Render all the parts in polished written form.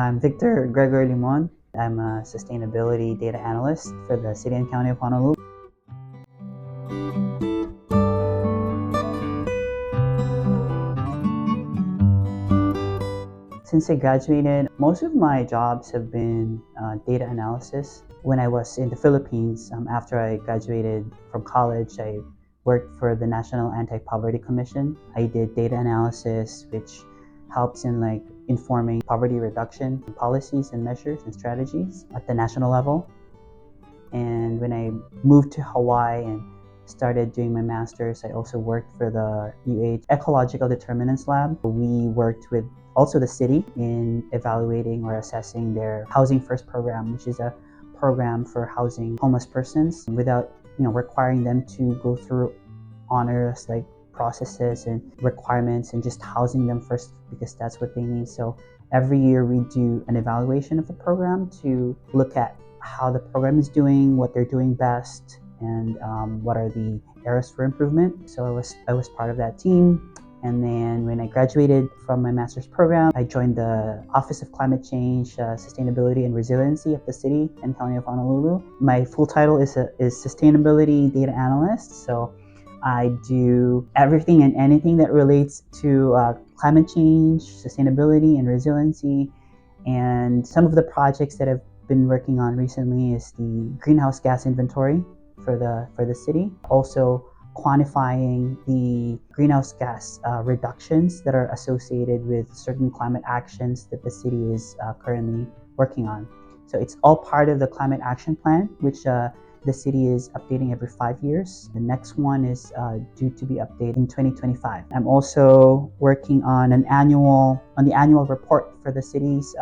I'm Victor Gregor Limon. I'm a sustainability data analyst for the City and County of Honolulu. Since I graduated, most of my jobs have been data analysis. When I was in the Philippines, after I graduated from college, I worked for the National Anti-Poverty Commission. I did data analysis, which helps in informing poverty reduction policies and measures and strategies at the national level. And when I moved to Hawaii and started doing my master's, I also worked for the AAG Ecological Determinants Lab. We worked with also the city in evaluating or assessing their Housing First program, which is a program for housing homeless persons without requiring them to go through onerous processes and requirements, and just housing them first because that's what they need. So every year we do an evaluation of the program to look at how the program is doing, what they're doing best, and what are the areas for improvement. So I was part of that team. And then when I graduated from my master's program, I joined the Office of Climate Change, Sustainability and Resiliency of the City and County of Honolulu. My full title is Sustainability Data Analyst. So I do everything and anything that relates to climate change, sustainability, and resiliency. And some of the projects that I've been working on recently is the greenhouse gas inventory for the city. Also, quantifying the greenhouse gas reductions that are associated with certain climate actions that the city is currently working on. So it's all part of the climate action plan, which the city is updating every 5 years. The next one is due to be updated in 2025. I'm also working on the annual report for the cities.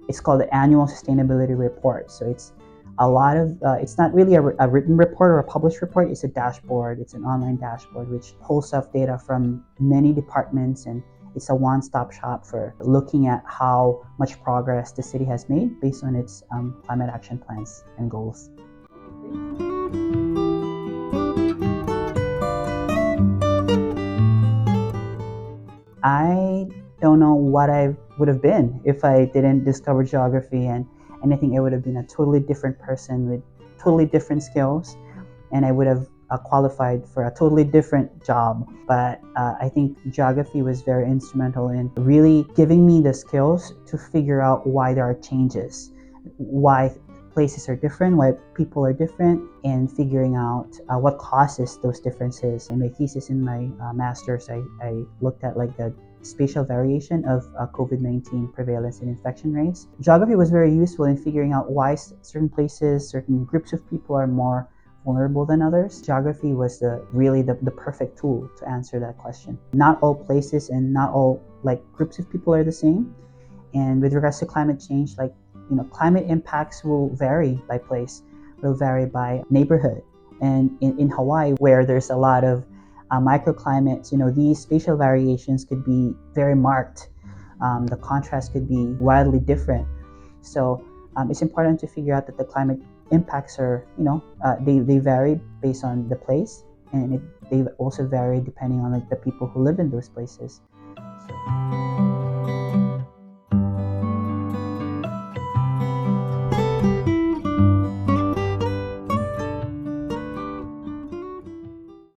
It's called the Annual Sustainability Report. So it's a lot of, it's not really a written report or a published report, it's a dashboard. It's an online dashboard which pulls up data from many departments, and it's a one-stop shop for looking at how much progress the city has made based on its climate action plans and goals. I don't know what I would have been if I didn't discover geography, and I think I would have been a totally different person with totally different skills, and I would have qualified for a totally different job. But I think geography was very instrumental in really giving me the skills to figure out why there are changes, why places are different, why people are different, and figuring out what causes those differences. In my thesis in my master's, I looked at the spatial variation of COVID-19 prevalence and infection rates. Geography was very useful in figuring out why certain places, certain groups of people are more vulnerable than others. Geography was really the perfect tool to answer that question. Not all places and not all groups of people are the same. And with regards to climate change, climate impacts will vary by place, will vary by neighborhood. And in Hawaii, where there's a lot of microclimates, these spatial variations could be very marked. The contrast could be wildly different. So it's important to figure out that the climate impacts are, they vary based on the place, and they also vary depending on the people who live in those places. So.